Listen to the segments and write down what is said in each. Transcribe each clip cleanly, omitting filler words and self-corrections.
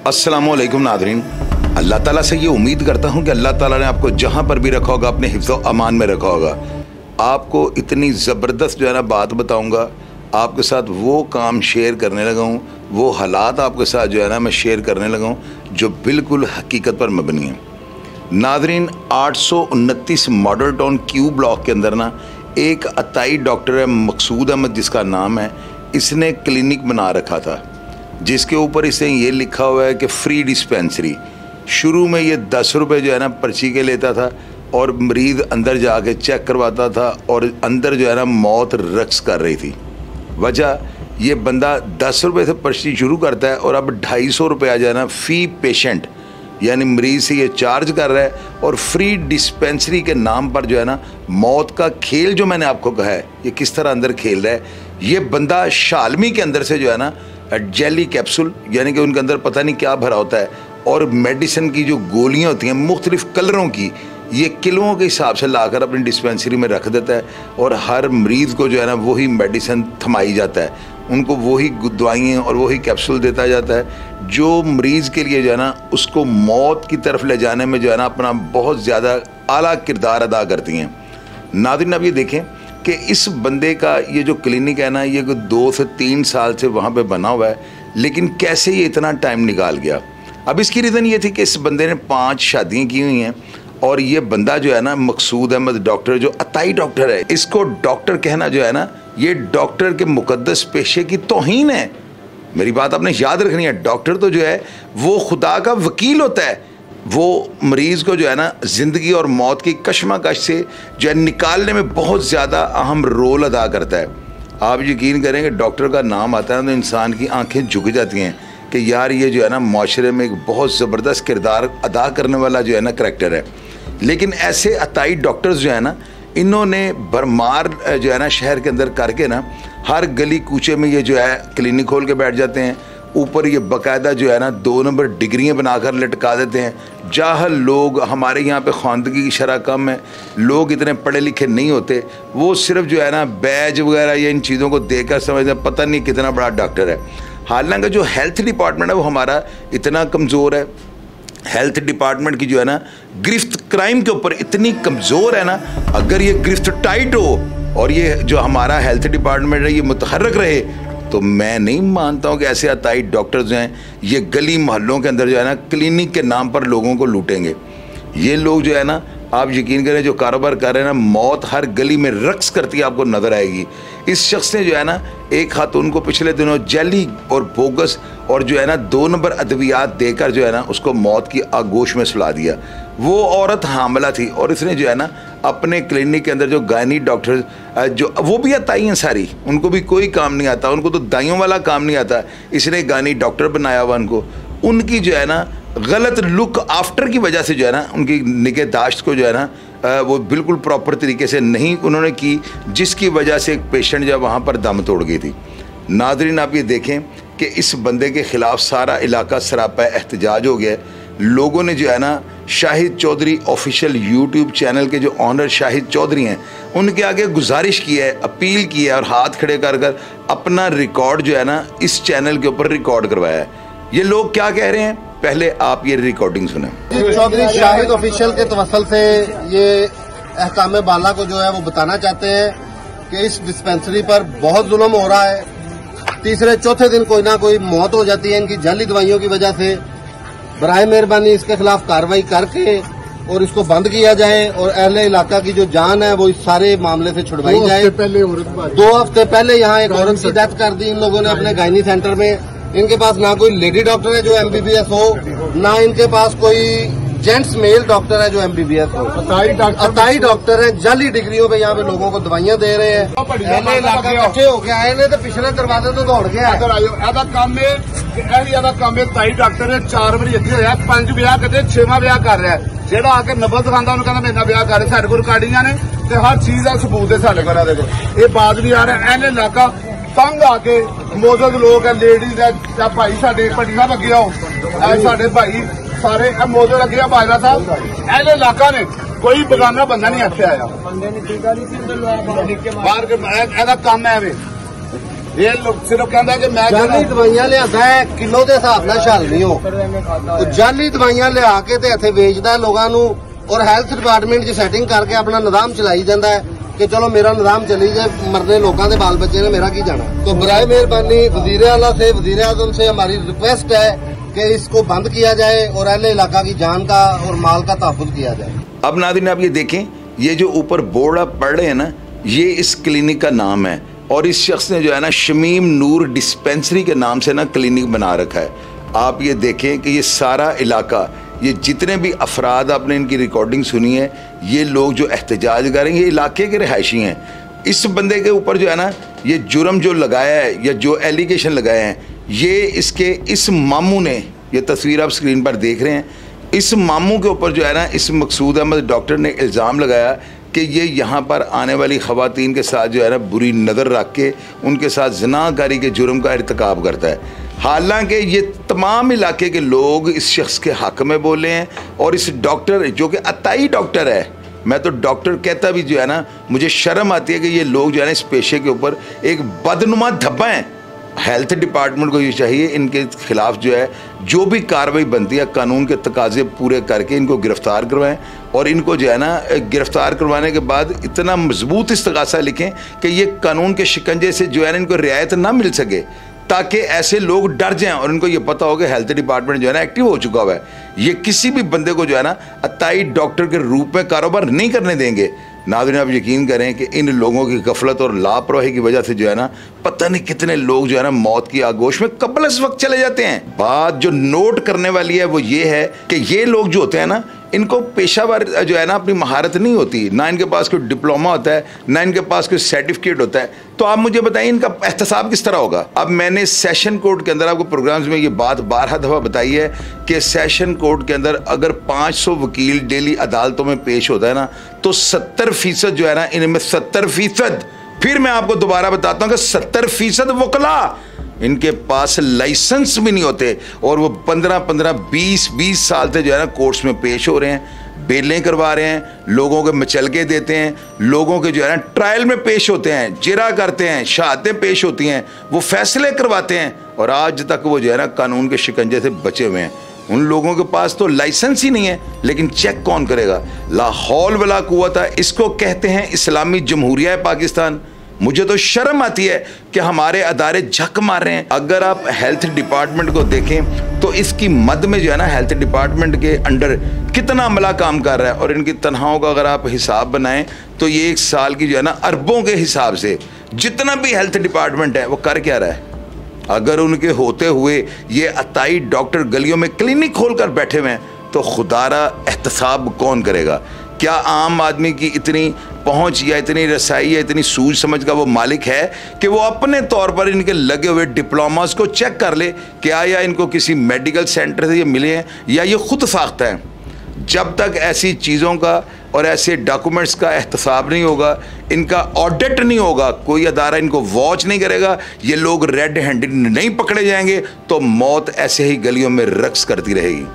अस्सलामुअलैकुम नादरीन, अल्लाह ताला से ये उम्मीद करता हूँ कि अल्लाह ताला ने आपको जहाँ पर भी रखा होगा अपने हिफ्ज़ व अमान में रखा होगा। आपको इतनी ज़बरदस्त जो है ना बात बताऊँगा, आपके साथ वो काम शेयर करने लगा हूँ, वो हालात आपके साथ जो है ना मैं शेयर करने लगा हूँ जो बिल्कुल हकीकत पर मबनी है। Nadreen, 829 model town Q block के अंदर ना एक अताई डॉक्टर है, मकसूद अहमद जिसका नाम है, इसने क्लिनिक बना रखा था जिसके ऊपर इसने ये लिखा हुआ है कि फ्री डिस्पेंसरी। शुरू में ये 10 रुपये जो है ना पर्ची के लेता था और मरीज़ अंदर जाके चेक करवाता था और अंदर जो है ना मौत रक्स कर रही थी। वजह ये बंदा 10 रुपये से पर्ची शुरू करता है और अब 250 रुपया जो है ना फ़ी पेशेंट यानी मरीज़ से ये चार्ज कर रहा है और फ्री डिस्पेंसरी के नाम पर जो है ना मौत का खेल जो मैंने आपको कहा है ये किस तरह अंदर खेल रहा है। ये बंदा शालमी के अंदर से जो है ना जेली कैप्सूल यानी कि उनके अंदर पता नहीं क्या भरा होता है और मेडिसिन की जो गोलियां होती हैं मुख्तलिफ़ कलरों की, ये किलों के हिसाब से लाकर अपनी डिस्पेंसरी में रख देता है और हर मरीज़ को जो है ना वही मेडिसिन थमाई जाता है, उनको वही दवाइयाँ और वही कैप्सूल देता जाता है जो मरीज़ के लिए जो है ना उसको मौत की तरफ ले जाने में जो है ना अपना बहुत ज़्यादा आला किरदार अदा करती हैं। नाज़रीन, अब ये देखें कि इस बंदे का ये जो क्लिनिक है ना ये 2 से 3 साल से वहाँ पे बना हुआ है, लेकिन कैसे ये इतना टाइम निकाल गया। अब इसकी रीज़न ये थी कि इस बंदे ने 5 शादियाँ की हुई हैं और ये बंदा जो है ना मकसूद अहमद डॉक्टर जो अताई डॉक्टर है, इसको डॉक्टर कहना जो है ना ये डॉक्टर के मुकद्दस पेशे की तौहीन है। मेरी बात आपने याद रखनी है, डॉक्टर तो जो है वो खुदा का वकील होता है, वो मरीज़ को जो है ना ज़िंदगी और मौत की कशमकश से जो है निकालने में बहुत ज़्यादा अहम रोल अदा करता है। आप यकीन करें कि डॉक्टर का नाम आता है तो इंसान की आंखें झुक जाती हैं कि यार ये जो है ना माशरे में एक बहुत ज़बरदस्त किरदार अदा करने वाला जो है ना करैक्टर है। लेकिन ऐसे अताई डॉक्टर्स जो है ना इन्होंने भरमार जो है ना शहर के अंदर करके ना हर गली कूचे में ये जो है क्लिनिक खोल के बैठ जाते हैं। ऊपर ये बाकायदा जो है ना 2 नंबर डिग्रियाँ बनाकर लटका देते हैं। जाहल लोग, हमारे यहाँ पे ख़वानदगी की शरह कम है, लोग इतने पढ़े लिखे नहीं होते, वो सिर्फ जो है ना बैज वगैरह या इन चीज़ों को देखकर समझते हैं पता नहीं कितना बड़ा डॉक्टर है। हालांकि जो हेल्थ डिपार्टमेंट है वो हमारा इतना कमज़ोर है, हेल्थ डिपार्टमेंट की जो है ना गिरफ्त क्राइम के ऊपर इतनी कमज़ोर है ना, अगर ये गिरफ्त टाइट हो और ये जो हमारा हेल्थ डिपार्टमेंट है ये मुतहर्रक रहे तो मैं नहीं मानता हूँ कि ऐसे अताई डॉक्टर्स जो हैं ये गली मोहल्लों के अंदर जो है ना क्लिनिक के नाम पर लोगों को लूटेंगे। ये लोग जो है ना आप यकीन करें जो कारोबार कर रहे हैं ना, मौत हर गली में रक्स करती है आपको नज़र आएगी। इस शख्स ने जो है ना एक खातून को पिछले दिनों जेली और बोगस और जो है ना 2 नंबर अद्वियात देकर जो है ना उसको मौत की आगोश में सुला दिया। वो औरत हामला थी और इसने जो है ना अपने क्लिनिक के अंदर जो गायनी डॉक्टर जो वो भी अताई हैं सारी, उनको भी कोई काम नहीं आता, उनको तो दाइयों वाला काम नहीं आता, इसने गायनी डॉक्टर बनाया हुआ उनको। उनकी जो है ना गलत लुक आफ्टर की वजह से जो है ना उनकी निगहदाश्त को जो है ना वो बिल्कुल प्रॉपर तरीके से नहीं उन्होंने की, जिसकी वजह से एक पेशेंट जो वहाँ पर दम तोड़ गई थी। नाज़रीन, आप ये देखें कि इस बंदे के ख़िलाफ़ सारा इलाका सरापा एहतजाज हो गया है। लोगों ने जो है ना Shahid Chaudhary official YouTube channel के जो ऑनर शाहिद चौधरी हैं उनके आगे गुजारिश की है, अपील की है और हाथ खड़े कर कर अपना रिकॉर्ड जो है ना इस चैनल के ऊपर रिकॉर्ड करवाया है। ये लोग क्या कह रहे हैं, पहले आप ये रिकॉर्डिंग सुने। चौधरी शाहिद ऑफिशियल के तवसल से ये अहकाम बाला को जो है वो बताना चाहते हैं कि इस डिस्पेंसरी पर बहुत जुल्म हो रहा है। तीसरे चौथे दिन कोई ना कोई मौत हो जाती है इनकी जाली दवाइयों की वजह से। बराए मेहरबानी इसके खिलाफ कार्रवाई करके और इसको बंद किया जाए और अहले इलाका की जो जान है वो इस सारे मामले से छुड़वाई जाए। 2 हफ्ते पहले यहाँ एक औरत की डेथ कर दी इन लोगों ने अपने गायनी सेंटर में। इनके पास ना कोई लेडी डॉक्टर है जो MBBS हो, ना इनके पास कोई जेंट्स मेल डॉक्टर है जो MBBS हो। अताई डॉक्टर है, जाली डिग्रियों पे यहाँ पे लोगों को दवाइयाँ दे रहे हैं। इकट्ठे होके आए ने तो पिछले दरवाजे तो दौड़ के आए। ताई डॉक्टर ने 4 वारी इतने होया, 5 ब्याह करते 6वां ब्याह कर रहा है। जेड़ा आके नबल दिखाता उन्होंने कहना मेरा ब्याह कर रहे, साढ़े को रिकॉर्डिंग ने हर चीज का सबूत है साढ़े घर देखो। ये बात भी आ रहा है इलाका तंग आके मौजूद लोग है, लेडीज है, भाई साढ़े भट्टी साहब अगे आओ, साढ़े भाई सारे मौजूद अगे बाजरा साहब, एल इलाका ने कोई बेगाना बंदा नहीं इतने आया बाहर। काम है ये लोग सिर्फ कहता है कि मैं जाली दवाइयां लियादा है किलो के हिसाब नाल छल नहीं हो जाली दवाइयां लिया के ते इत्थे वेचदा है लोगों नूं और हैल्थ डिपार्टमेंट च सैटिंग करके अपना निजाम चलाई जाता है कि चलो मेरा निजाम चली जाए, मरने लोगों के बाल बच्चे ने मेरा की जाना। तो बराए मेहरबानी वजीर आला से वजीर आजम से हमारी रिक्वेस्ट है कि इसको बंद किया जाए और अहले इलाका की जान का और माल का तहफ़्फ़ुज़ किया जाए। अब नाज़रीन आप ये देखें, ये जो ऊपर बोर्ड आप पढ़ रहे हैं ना, ये इस क्लिनिक का नाम है और इस शख्स ने जो है ना शमीम नूर डिस्पेंसरी के नाम से ना क्लिनिक बना रखा है। आप ये देखें कि ये सारा इलाका, ये जितने भी अफराद आपने इनकी रिकॉर्डिंग सुनी है, ये लोग जो एहतजाज करेंगे, ये इलाके के रिहायशी हैं। इस बंदे के ऊपर जो है ना ये जुर्म जो लगाया है या जो एलिगेशन लगाए हैं, ये इसके इस मामू ने, ये तस्वीर आप स्क्रीन पर देख रहे हैं, इस मामू के ऊपर जो है ना इस मकसूद अहमद डॉक्टर ने इल्ज़ाम लगाया कि ये यहाँ पर आने वाली ख़वातीन के साथ जो है ना बुरी नज़र रख के उनके साथ ज़िनाकारी के जुर्म का इर्तिकाब करता है। हालांकि ये तमाम इलाके के लोग इस शख्स के हक़ में बोले हैं और इस डॉक्टर जो कि अताई डॉक्टर है, मैं तो डॉक्टर कहता भी जो है ना मुझे शर्म आती है कि ये लोग जो है ना इस पेशे के ऊपर एक बदनुमा धब्बा हैं। हेल्थ डिपार्टमेंट को ये चाहिए इनके खिलाफ जो है जो भी कार्रवाई बनती है कानून के तकाजे पूरे करके इनको गिरफ्तार करवाएं और इनको जो है ना गिरफ्तार करवाने के बाद इतना मजबूत इस्तगासा लिखें कि ये कानून के शिकंजे से जो है ना इनको रियायत ना मिल सके, ताकि ऐसे लोग डर जाएं और इनको ये पता हो कि हेल्थ डिपार्टमेंट जो है ना एक्टिव हो चुका हुआ है। ये किसी भी बंदे को जो है ना अताई डॉक्टर के रूप में कारोबार नहीं करने देंगे। नाज़रीन आप यकीन करें कि इन लोगों की गफलत और लापरवाही की वजह से जो है ना पता नहीं कितने लोग जो है ना मौत की आगोश में कब्ल इस वक्त चले जाते हैं। बात जो नोट करने वाली है वो ये है कि ये लोग जो होते हैं ना इनको पेशावर जो है ना अपनी महारत नहीं होती, ना इनके पास कोई डिप्लोमा होता है, ना इनके पास कोई सर्टिफिकेट होता है। तो आप मुझे बताइए इनका एहतसाब किस तरह होगा। अब मैंने सेशन कोर्ट के अंदर आपको प्रोग्राम्स में ये बात 12 दफ़ा बताई है कि सेशन कोर्ट के अंदर अगर 500 वकील डेली अदालतों में पेश होता है ना तो 70% जो है ना इनमें 70%, फिर मैं आपको दोबारा बताता हूँ कि 70% वकला इनके पास लाइसेंस भी नहीं होते और वो 15-15, 20-20 साल से जो है ना कोर्ट्स में पेश हो रहे हैं, बेलें करवा रहे हैं, लोगों के मचलके देते हैं, लोगों के जो है ना ट्रायल में पेश होते हैं, जिरा करते हैं, शहादतें पेश होती हैं, वो फैसले करवाते हैं और आज तक वो जो है ना कानून के शिकंजे से बचे हुए हैं। उन लोगों के पास तो लाइसेंस ही नहीं है, लेकिन चेक कौन करेगा। ला हौल वला कुव्वत, इसको कहते हैं इस्लामी जमहूरिया पाकिस्तान। मुझे तो शर्म आती है कि हमारे अदारे झक मार रहे हैं। अगर आप हेल्थ डिपार्टमेंट को देखें तो इसकी मद में जो है ना हेल्थ डिपार्टमेंट के अंडर कितना अमला काम कर रहा है और इनकी तनख्वाहों का अगर आप हिसाब बनाएं तो ये एक साल की जो है ना अरबों के हिसाब से जितना भी हेल्थ डिपार्टमेंट है वो कर क्या रहा है। अगर उनके होते हुए ये अताई डॉक्टर गलियों में क्लिनिक खोल कर बैठे हुए हैं तो खुदारा एहतसाब कौन करेगा। क्या आम आदमी की इतनी पहुंच या इतनी रसाई या इतनी सूझ समझ का वो मालिक है कि वो अपने तौर पर इनके लगे हुए डिप्लोमास को चेक कर ले क्या या इनको किसी मेडिकल सेंटर से ये मिले हैं या ये खुद साख्ता है। जब तक ऐसी चीज़ों का और ऐसे डॉक्यूमेंट्स का एहतसाब नहीं होगा, इनका ऑडिट नहीं होगा, कोई अदारा इनको वॉच नहीं करेगा, ये लोग रेड हैंडेड नहीं पकड़े जाएंगे तो मौत ऐसे ही गलियों में रक्स करती रहेगी।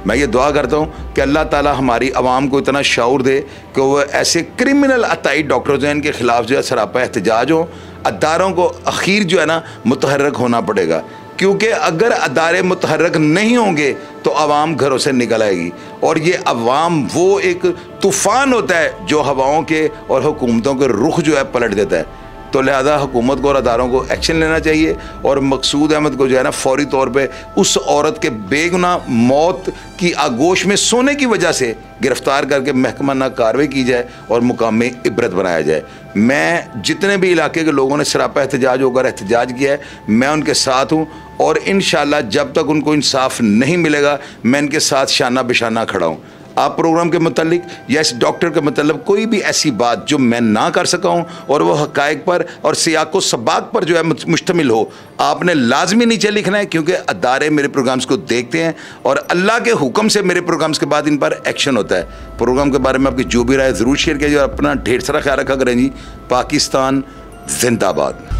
मैं ये दुआ करता हूँ कि अल्लाह ताला हमारी आवाम को इतना शऊर दे कि वो ऐसे क्रिमिनल अताई डॉक्टर जो हैं इनके खिलाफ जो है सरापा एहतजाज हो। अदारों को आखिर जो है ना मुतहर्रक होना पड़ेगा, क्योंकि अगर अदारे मुतहर्रक नहीं होंगे तो आवाम घरों से निकल आएगी और ये अवाम वो एक तूफ़ान होता है जो हवाओं के और हुकूमतों के रुख जो है पलट देता है। तो लिहाजा हुकूमत को और अदारों को एक्शन लेना चाहिए और मकसूद अहमद को जो है ना फौरी तौर पे उस औरत के बेगुनाह मौत की आगोश में सोने की वजह से गिरफ्तार करके महकमाना कार्रवाई की जाए और मुकाम में इबरत बनाया जाए। मैं जितने भी इलाके के लोगों ने सरापा एहतजाज होकर एहतजाज किया है मैं उनके साथ हूँ और इंशाअल्लाह जब तक उनको इंसाफ नहीं मिलेगा मैं इनके साथ शाना बिशाना खड़ा हूँ। आप प्रोग्राम के मुतालिक या इस डॉक्टर के मतलब कोई भी ऐसी बात जो मैं ना कर सका हूँ और वो हकायक पर और सियाको सबाक पर जो है मुश्तमिल हो, आपने लाजमी नीचे लिखना है, क्योंकि अदारे मेरे प्रोग्राम्स को देखते हैं और अल्लाह के हुक्म से मेरे प्रोग्राम्स के बाद इन पर एक्शन होता है। प्रोग्राम के बारे में आपकी जो भी राय ज़रूर शेयर कीजिए और अपना ढेर सारा ख्याल रखा करें जी। पाकिस्तान जिंदाबाद।